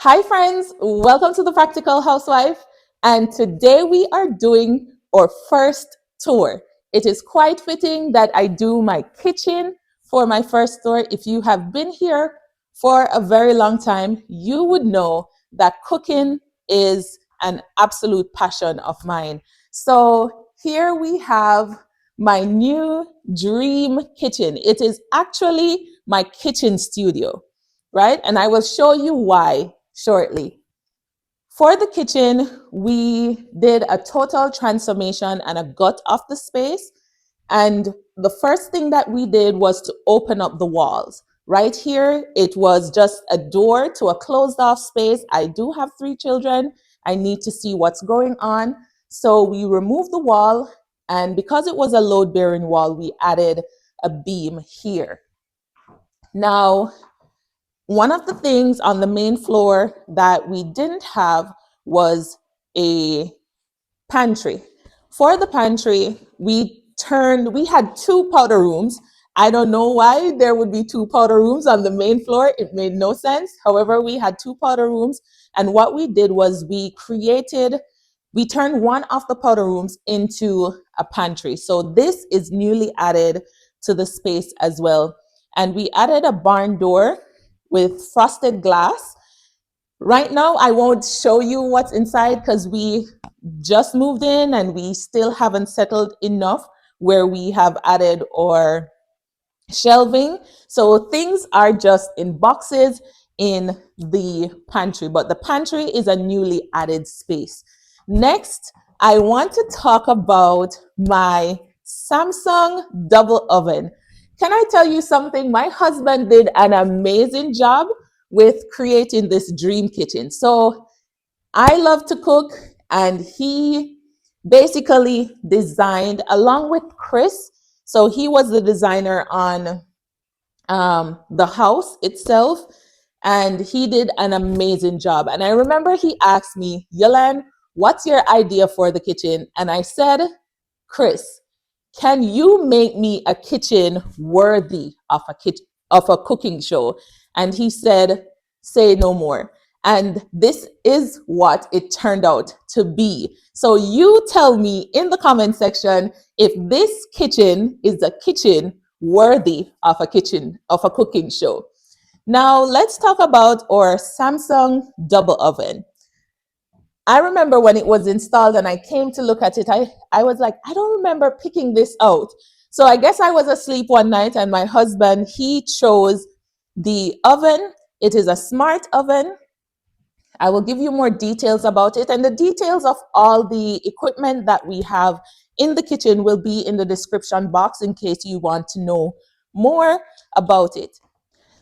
Hi, friends. Welcome to the Practical Housewife. And today we are doing our first tour. It is quite fitting that I do my kitchen for my first tour. If you have been here for a very long time, you would know that cooking is an absolute passion of mine. So here we have my new dream kitchen. It is actually my kitchen studio, right? And I will show you why shortly. For the kitchen, we did a total transformation and a gut of the space. And the first thing that we did was to open up the walls. Right here, it was just a door to a closed off space. I do have 3 children. I need to see what's going on. So we removed the wall. And because it was a load bearing wall, we added a beam here. Now, one of the things on the main floor that we didn't have was a pantry. For the pantry, we had 2 powder rooms. I don't know why there would be 2 powder rooms on the main floor. It made no sense. However, we had 2 powder rooms. And what we did was we turned one of the powder rooms into a pantry. So this is newly added to the space as well. And we added a barn door with frosted glass. Right now, I won't show you what's inside because we just moved in and we still haven't settled enough where we have added our shelving. So things are just in boxes in the pantry, but the pantry is a newly added space. Next, I want to talk about my Samsung double oven. Can I tell you something? My husband did an amazing job with creating this dream kitchen. So I love to cook, and he basically designed along with Chris. So he was the designer on the house itself, and he did an amazing job. And I remember he asked me, Yolan, what's your idea for the kitchen? And I said, Chris, can you make me a kitchen worthy of a cooking show? And he said, say no more. And this is what it turned out to be. So you tell me in the comment section if this kitchen is a kitchen worthy of a cooking show. Now let's talk about our Samsung double oven. I remember when it was installed and I came to look at it, I was like, I don't remember picking this out. So I guess I was asleep one night and my husband, he chose the oven. It is a smart oven. I will give you more details about it, and the details of all the equipment that we have in the kitchen will be in the description box in case you want to know more about it.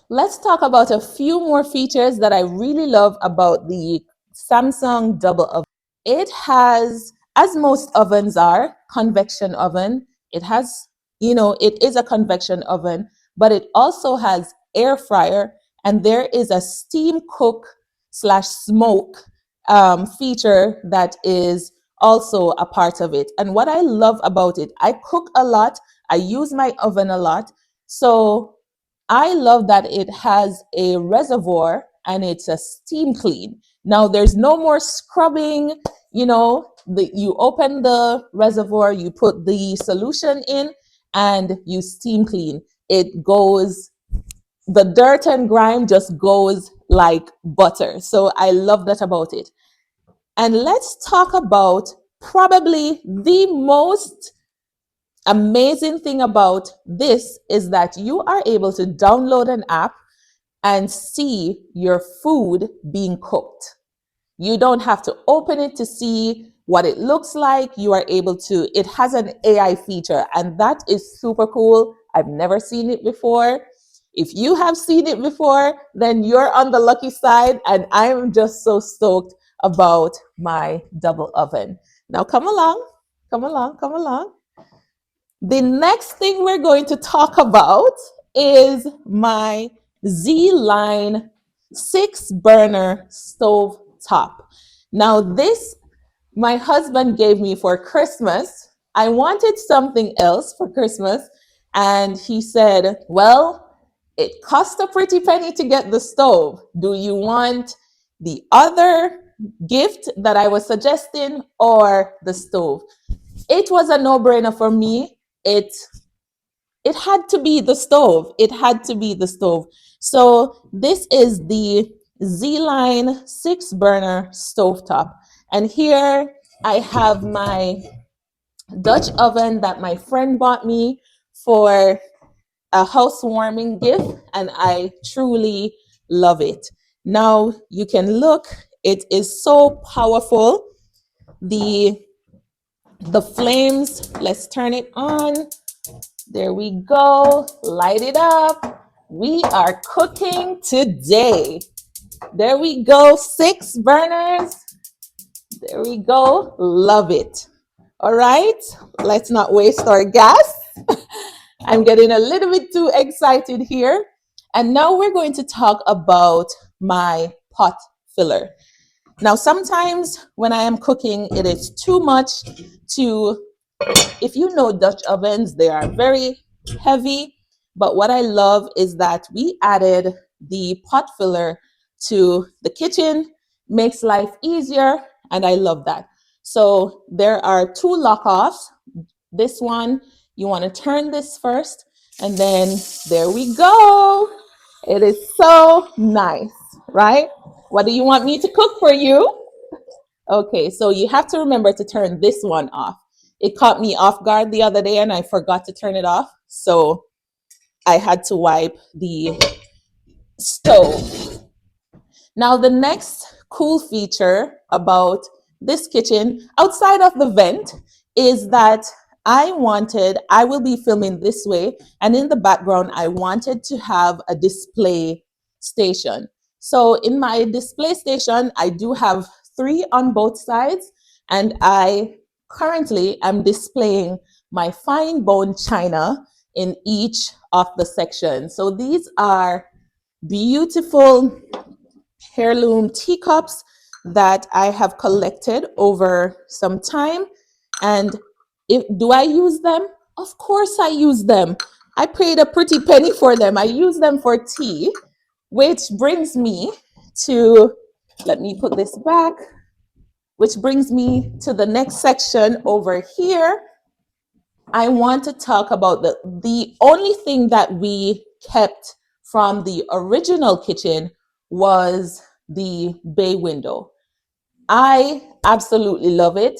Let's talk about a few more features that I really love about the Samsung double oven. It has, as most ovens are, convection oven. It has, it is a convection oven, but it also has air fryer, and there is a steam cook / smoke feature that is also a part of it. And what I love about it, I cook a lot, I use my oven a lot. So I love that it has a reservoir and it's a steam clean. Now there's no more scrubbing, you open the reservoir, you put the solution in and you steam clean. The dirt and grime just goes like butter. So I love that about it. And let's talk about probably the most amazing thing about this is that you are able to download an app and see your food being cooked. You don't have to open it to see what it looks like. You are able to, it has an AI feature, and that is super cool. I've never seen it before. If you have seen it before, then you're on the lucky side, and I'm just so stoked about my double oven. Now come along, come along, come along. The next thing we're going to talk about is my Z-Line 6-burner stove top. Now this, my husband gave me for Christmas. I wanted something else for Christmas, and he said, well, it cost a pretty penny to get the stove. Do you want the other gift that I was suggesting or the stove. It was a no-brainer for me. It had to be the stove. It had to be the stove. So this is the Z-Line 6-burner stovetop. And here I have my Dutch oven that my friend bought me for a housewarming gift, and I truly love it. Now you can look, it is so powerful. The the flames, let's turn it on. There we go. Light it up. We are cooking today. There we go. 6 burners. There we go. Love it. All right. Let's not waste our gas. I'm getting a little bit too excited here. And now we're going to talk about my pot filler. Now, sometimes when I am cooking, it is too much to, if you know Dutch ovens, they are very heavy. But what I love is that we added the pot filler to the kitchen, makes life easier, and I love that. So there are 2 lock-offs. This one, you want to turn this first, and then there we go. It is so nice, right? What do you want me to cook for you? Okay, so you have to remember to turn this one off. It caught me off guard the other day and I forgot to turn it off. So I had to wipe the stove. Now, the next cool feature about this kitchen, outside of the vent, is that I will be filming this way, and in the background, I wanted to have a display station. So in my display station, I do have 3 on both sides, and I currently am displaying my fine bone china in each of the sections. So these are beautiful heirloom teacups that I have collected over some time. And do I use them? Of course I use them. I paid a pretty penny for them. I use them for tea, which brings me to, let me put this back, which brings me to the next section over here. I want to talk about the only thing that we kept from the original kitchen was the bay window. I absolutely love it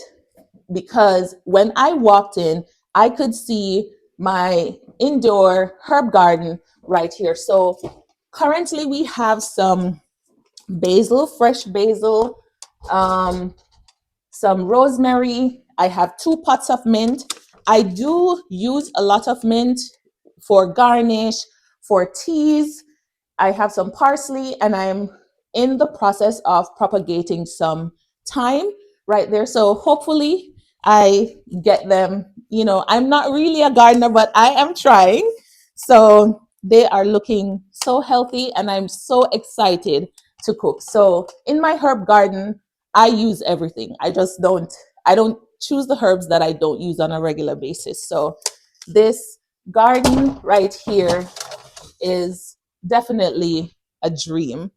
because when I walked in, I could see my indoor herb garden right here. So currently we have some basil, fresh basil, some rosemary. I have 2 pots of mint. I do use a lot of mint for garnish, for teas. I have some parsley, and I'm in the process of propagating some thyme right there. So hopefully I get them. I'm not really a gardener, but I am trying. So they are looking so healthy, and I'm so excited to cook. So in my herb garden, I use everything. I don't choose the herbs that I don't use on a regular basis. So this garden right here is definitely a dream.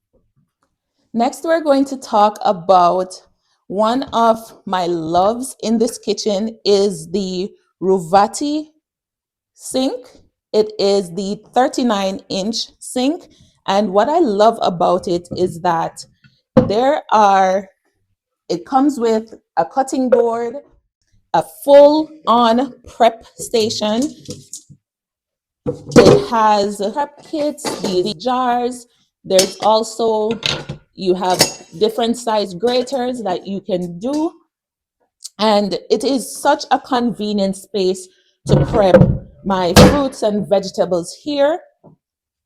Next, we're going to talk about one of my loves in this kitchen is the Ruvati sink. It is the 39-inch sink. And what I love about it is that it comes with a cutting board, a full-on prep station. It has prep kits, these jars. There's also, you have different size graters that you can do. And it is such a convenient space to prep my fruits and vegetables here.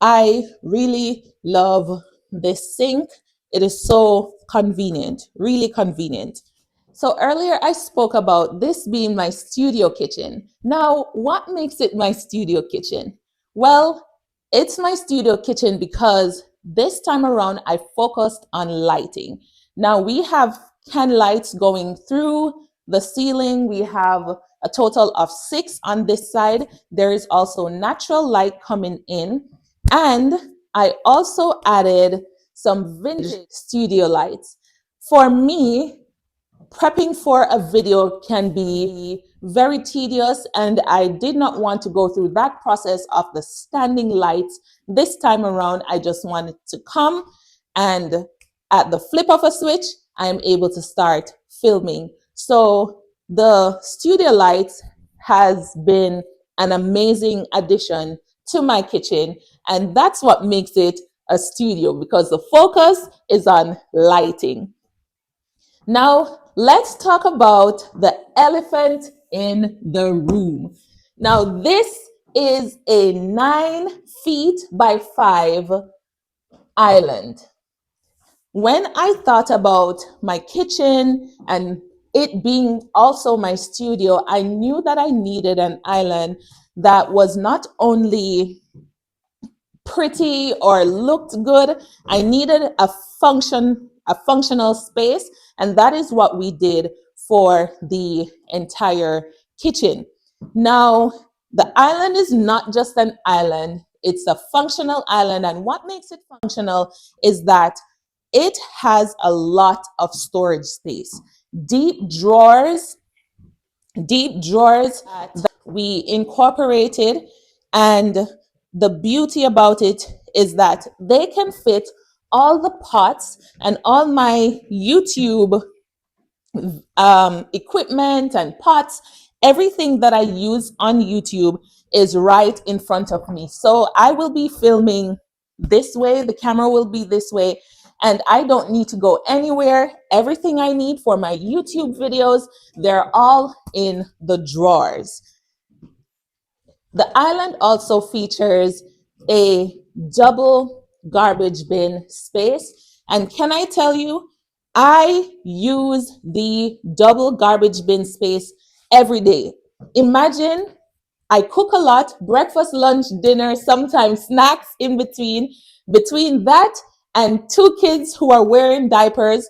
I really love this sink. It is so convenient, really convenient. So earlier I spoke about this being my studio kitchen. Now, what makes it my studio kitchen? Well, it's my studio kitchen because this time around I focused on lighting. Now we have can lights going through the ceiling. We have a total of 6 on this side. There is also natural light coming in. And I also added some vintage studio lights. For me, prepping for a video can be very tedious, and I did not want to go through that process of the standing lights. This time around, I just wanted to come, and at the flip of a switch, I am able to start filming. So the studio lights has been an amazing addition to my kitchen, and that's what makes it a studio, because the focus is on lighting. Now, let's talk about the elephant in the room. Now, this is a 9 feet by 5 island. When I thought about my kitchen and it being also my studio, I knew that I needed an island that was not only pretty or looked good. I needed a functional space, and that is what we did for the entire kitchen. Now, the island is not just an island, it's a functional island, and what makes it functional is that it has a lot of storage space. Deep drawers, deep drawers that we incorporated, and the beauty about it is that they can fit all the pots and all my YouTube equipment and pots. Everything that I use on YouTube is right in front of me. So I will be filming this way, the camera will be this way, and I don't need to go anywhere. Everything I need for my YouTube videos, they're all in the drawers. The island also features a double garbage bin space. And can I tell you, I use the double garbage bin space every day. Imagine I cook a lot, breakfast, lunch, dinner, sometimes snacks in between. Between that and 2 kids who are wearing diapers,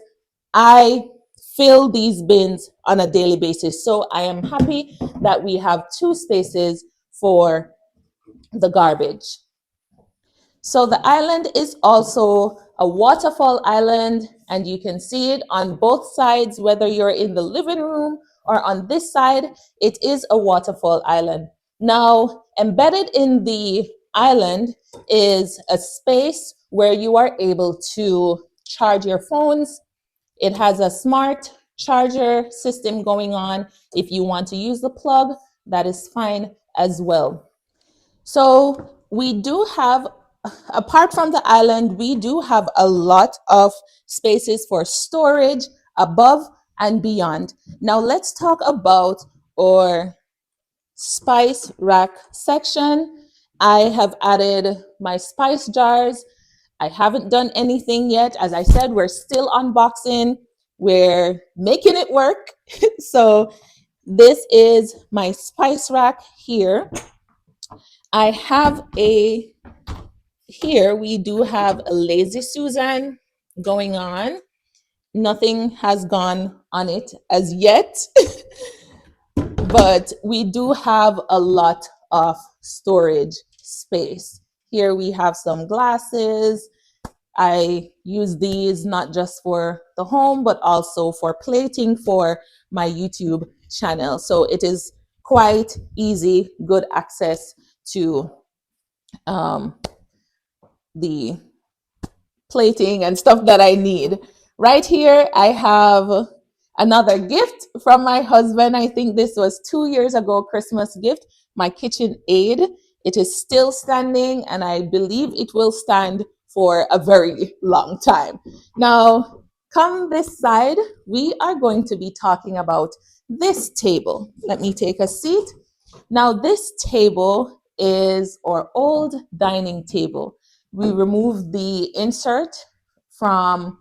I fill these bins on a daily basis. So I am happy that we have 2 spaces for the garbage. So the island is also a waterfall island, and you can see it on both sides, whether you're in the living room or on this side, it is a waterfall island. Now, embedded in the island is a space where you are able to charge your phones. It has a smart charger system going on. If you want to use the plug, that is fine as well. So we do have, apart from the island, we do have a lot of spaces for storage above and beyond. Now let's talk about our spice rack section. I have added my spice jars. I haven't done anything yet. As I said, we're still unboxing. We're making it work. So this is my spice rack here. I have here we do have a Lazy Susan going on. Nothing has gone on it as yet, but we do have a lot of storage space. Here we have some glasses. I use these not just for the home, but also for plating for my YouTube channel. So it is quite easy, good access to the plating and stuff that I need. Right here, I have another gift from my husband. I think this was 2 years ago, Christmas gift, my kitchen aid. It is still standing, and I believe it will stand for a very long time. Now, come this side, we are going to be talking about this table. Let me take a seat. Now, this table is our old dining table. We removed the insert from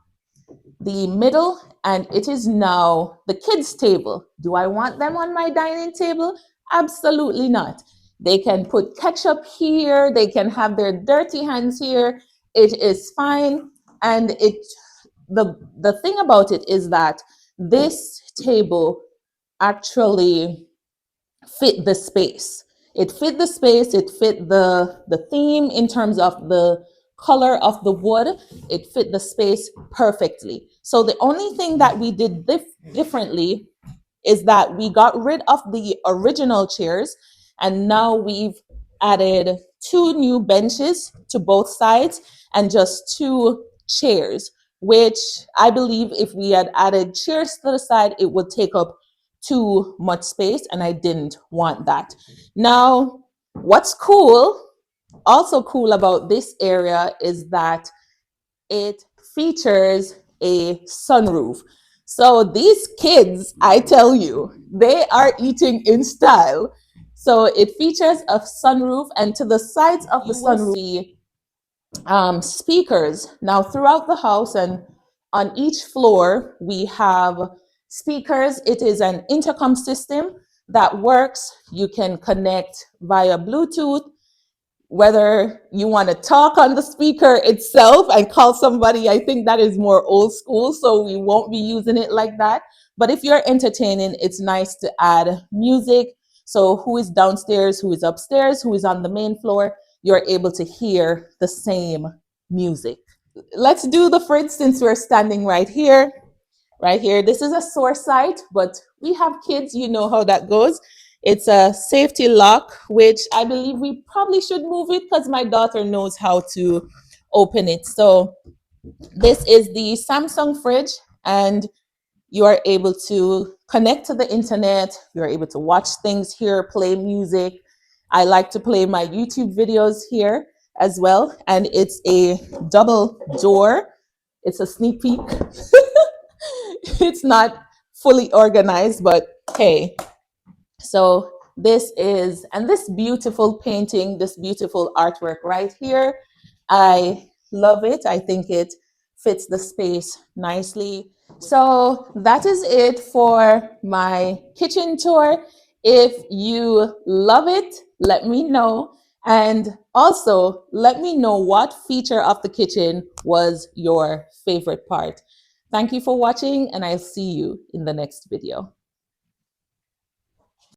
the middle, and it is now the kids' table. Do I want them on my dining table? Absolutely not. They can put ketchup here, they can have their dirty hands here. It is fine. And the thing about it is that this table actually fit the space. It fit the space, it fit the theme in terms of the color of the wood, it fit the space perfectly. So the only thing that we did differently is that we got rid of the original chairs, and now we've added two new benches to both sides and just two chairs, which I believe if we had added chairs to the side, it would take up too much space, and I didn't want that. Now, what's also cool about this area is that it features a sunroof. So these kids, I tell you, they are eating in style. So it features a sunroof, and to the sides of the sunroof, see speakers. Now, throughout the house and on each floor, we have speakers. It is an intercom system that works. You can connect via Bluetooth, whether you want to talk on the speaker itself and call somebody. I think that is more old school, so we won't be using it like that. But if you're entertaining, it's nice to add music. So who is downstairs, who is upstairs, who is on the main floor, you're able to hear the same music. Let's do the fridge since we're standing right here. Right here, this is a sore site, but we have kids, you know how that goes. It's a safety lock, which I believe we probably should move it because my daughter knows how to open it. So this is the Samsung fridge, and you are able to connect to the internet. You're able to watch things here, play music. I like to play my YouTube videos here as well. And it's a double door. It's a sneak peek. It's not fully organized, but hey. So this is, and this beautiful painting, this beautiful artwork right here, I love it. I think it fits the space nicely. So that is it for my kitchen tour. If you love it, let me know. And also let me know what feature of the kitchen was your favorite part. Thank you for watching, and I'll see you in the next video.